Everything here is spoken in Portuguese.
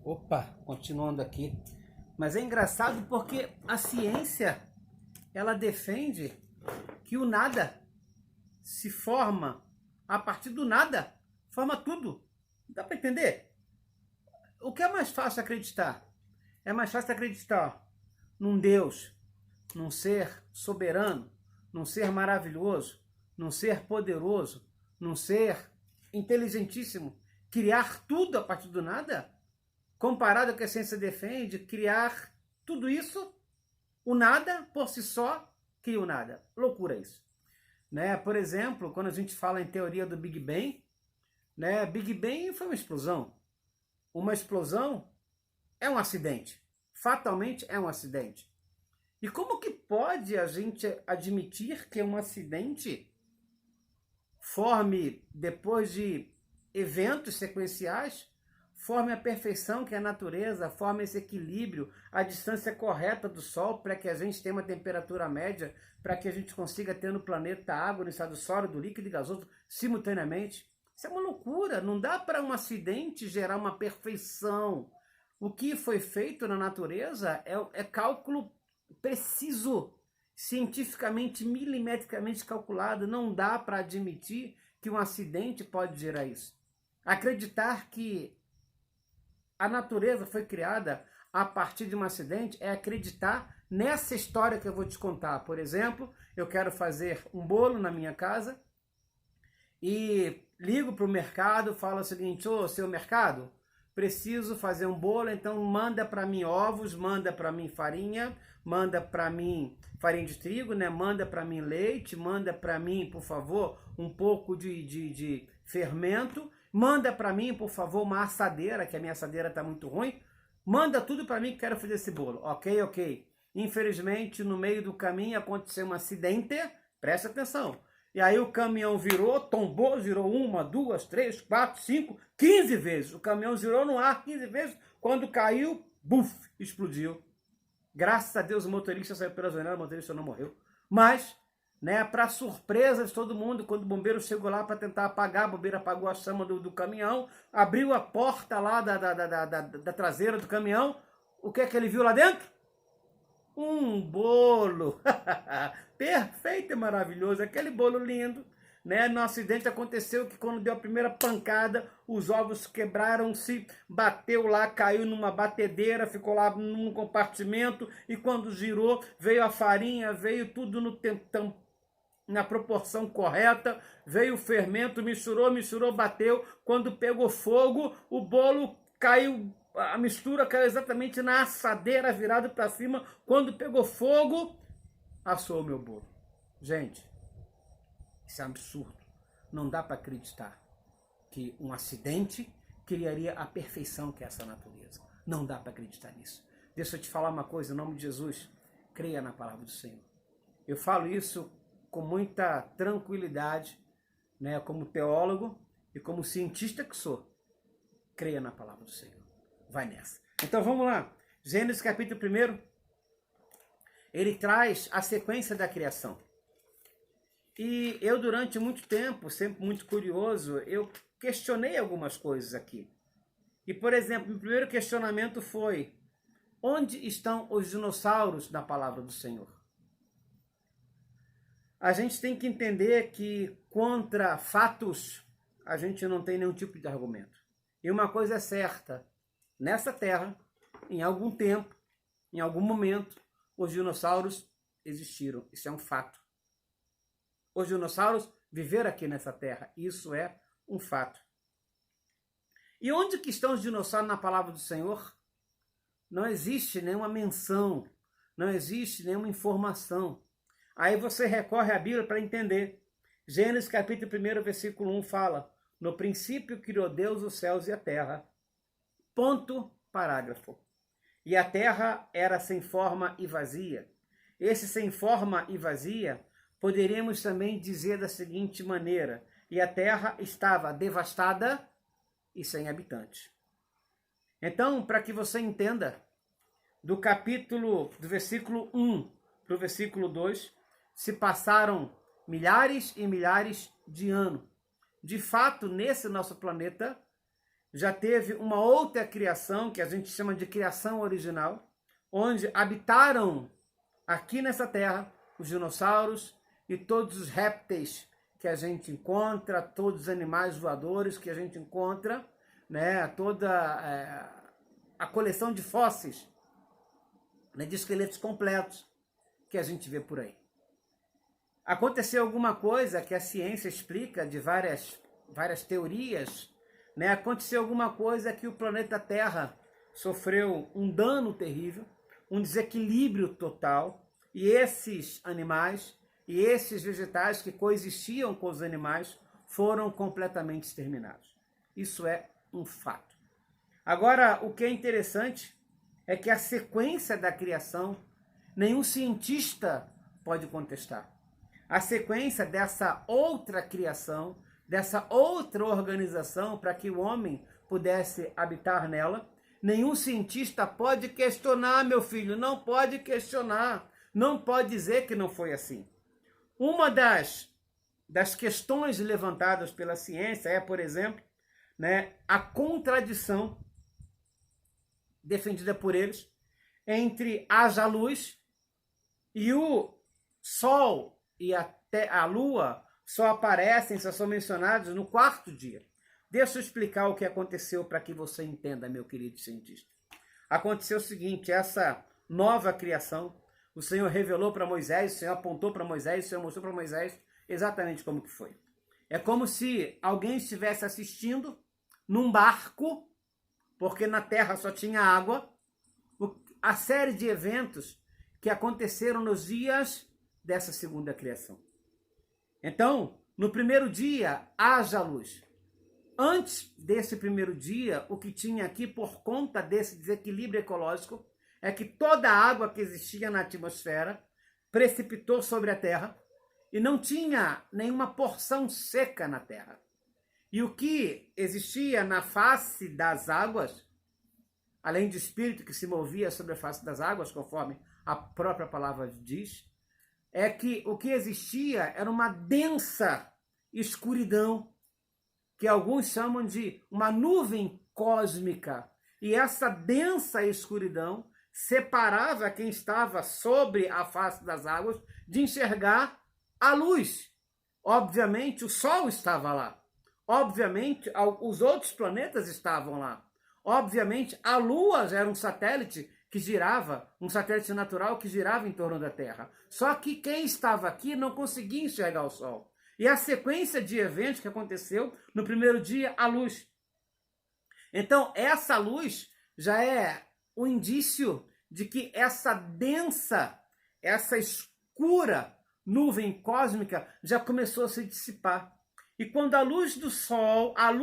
Opa, continuando aqui. Mas é engraçado porque a ciência, ela defende que o nada se forma a partir do nada, forma tudo. Dá para entender? O que é mais fácil acreditar? É mais fácil acreditar num Deus, num ser soberano, num ser maravilhoso, num ser poderoso, num ser inteligentíssimo, criar tudo a partir do nada? Comparado ao que a ciência defende, criar tudo isso, o nada por si só cria o nada. Loucura isso. Né? Por exemplo, quando a gente fala em teoria do Big Bang, né? Big Bang foi uma explosão. Uma explosão é um acidente. Fatalmente é um acidente. E como que pode a gente admitir que um acidente forme, depois de eventos sequenciais, forme a perfeição que é a natureza, forme esse equilíbrio, a distância correta do Sol para que a gente tenha uma temperatura média, para que a gente consiga ter no planeta água, no estado sólido, líquido e gasoso simultaneamente? Isso é uma loucura, não dá para um acidente gerar uma perfeição. O que foi feito na natureza é cálculo preciso, cientificamente, milimetricamente calculado. Não dá para admitir que um acidente pode gerar isso. Acreditar que a natureza foi criada a partir de um acidente é acreditar nessa história que eu vou te contar. Por exemplo, eu quero fazer um bolo na minha casa e ligo para o mercado, falo o seguinte: ô, seu mercado, preciso fazer um bolo, então manda para mim ovos, manda para mim farinha, manda para mim farinha de trigo, né? Manda para mim leite, manda para mim, por favor, um pouco de fermento, manda para mim, por favor, uma assadeira, que a minha assadeira está muito ruim, manda tudo para mim que quero fazer esse bolo. Ok. Infelizmente, no meio do caminho aconteceu um acidente, presta atenção. E aí o caminhão virou, tombou, girou 1, 2, 3, 4, 5, 15 vezes. O caminhão girou no ar 15 vezes. Quando caiu, buf, explodiu. Graças a Deus o motorista saiu pela janela, o motorista não morreu. Mas, né, para surpresa de todo mundo, quando o bombeiro chegou lá para tentar apagar, o bombeiro apagou a chama do caminhão, abriu a porta lá da traseira do caminhão. O que é que ele viu lá dentro? Um bolo. Perfeito e maravilhoso, aquele bolo lindo, né? No acidente aconteceu que quando deu a primeira pancada, os ovos quebraram-se, bateu lá, caiu numa batedeira, ficou lá num compartimento, e quando girou, veio a farinha, veio tudo na proporção correta, veio o fermento, misturou, bateu, quando pegou fogo, o bolo caiu, a mistura caiu exatamente na assadeira, virado para cima. Quando pegou fogo, assou o meu bolo. Gente, isso é um absurdo. Não dá para acreditar que um acidente criaria a perfeição que é essa natureza. Não dá para acreditar nisso. Deixa eu te falar uma coisa, em nome de Jesus, creia na palavra do Senhor. Eu falo isso com muita tranquilidade, né, como teólogo e como cientista que sou. Creia na palavra do Senhor. Vai nessa. Então vamos lá. Gênesis capítulo 1, ele traz a sequência da criação. E eu, durante muito tempo, sempre muito curioso, eu questionei algumas coisas aqui. E, por exemplo, o primeiro questionamento foi: onde estão os dinossauros na palavra do Senhor? A gente tem que entender que contra fatos a gente não tem nenhum tipo de argumento. E uma coisa é certa: nessa terra, em algum tempo, em algum momento, os dinossauros existiram. Isso é um fato. Os dinossauros viveram aqui nessa terra. Isso é um fato. E onde que estão os dinossauros na palavra do Senhor? Não existe nenhuma menção, não existe nenhuma informação. Aí você recorre à Bíblia para entender. Gênesis capítulo 1, versículo 1 fala: no princípio criou Deus os céus e a terra. Ponto, parágrafo. E a terra era sem forma e vazia. Esse sem forma e vazia, poderíamos também dizer da seguinte maneira: e a terra estava devastada e sem habitantes. Então, para que você entenda, do versículo 1 para o versículo 2, se passaram milhares e milhares de anos. De fato, nesse nosso planeta, já teve uma outra criação, que a gente chama de criação original, onde habitaram aqui nessa terra os dinossauros e todos os répteis que a gente encontra, todos os animais voadores que a gente encontra, né? Toda a coleção de fósseis, né? De esqueletos completos que a gente vê por aí. Aconteceu alguma coisa que a ciência explica de várias teorias, né? Aconteceu alguma coisa que o planeta Terra sofreu um dano terrível, um desequilíbrio total, e esses animais e esses vegetais que coexistiam com os animais foram completamente exterminados. Isso é um fato. Agora, o que é interessante é que a sequência da criação nenhum cientista pode contestar. A sequência dessa outra criação, dessa outra organização para que o homem pudesse habitar nela, nenhum cientista pode questionar, meu filho, não pode questionar, não pode dizer que não foi assim. Uma das questões levantadas pela ciência é, por exemplo, né, a contradição defendida por eles entre haja luz e o Sol e até a Lua só aparecem, só são mencionados no quarto dia. Deixa eu explicar o que aconteceu para que você entenda, meu querido cientista. Aconteceu o seguinte, essa nova criação, o Senhor revelou para Moisés, o Senhor apontou para Moisés, o Senhor mostrou para Moisés exatamente como que foi. É como se alguém estivesse assistindo num barco, porque na terra só tinha água, a série de eventos que aconteceram nos dias dessa segunda criação. Então, no primeiro dia, haja luz. Antes desse primeiro dia, o que tinha aqui, por conta desse desequilíbrio ecológico, é que toda a água que existia na atmosfera precipitou sobre a Terra e não tinha nenhuma porção seca na Terra. E o que existia na face das águas, além do espírito que se movia sobre a face das águas, conforme a própria palavra diz, é que o que existia era uma densa escuridão, que alguns chamam de uma nuvem cósmica. E essa densa escuridão separava quem estava sobre a face das águas de enxergar a luz. Obviamente, o Sol estava lá. Obviamente, os outros planetas estavam lá. Obviamente, a Lua era um satélite que girava, um satélite natural que girava em torno da Terra. Só que quem estava aqui não conseguia enxergar o Sol. E a sequência de eventos que aconteceu, no primeiro dia, a luz. Então, essa luz já é um indício de que essa densa, essa escura nuvem cósmica já começou a se dissipar. E quando a luz do Sol, a luz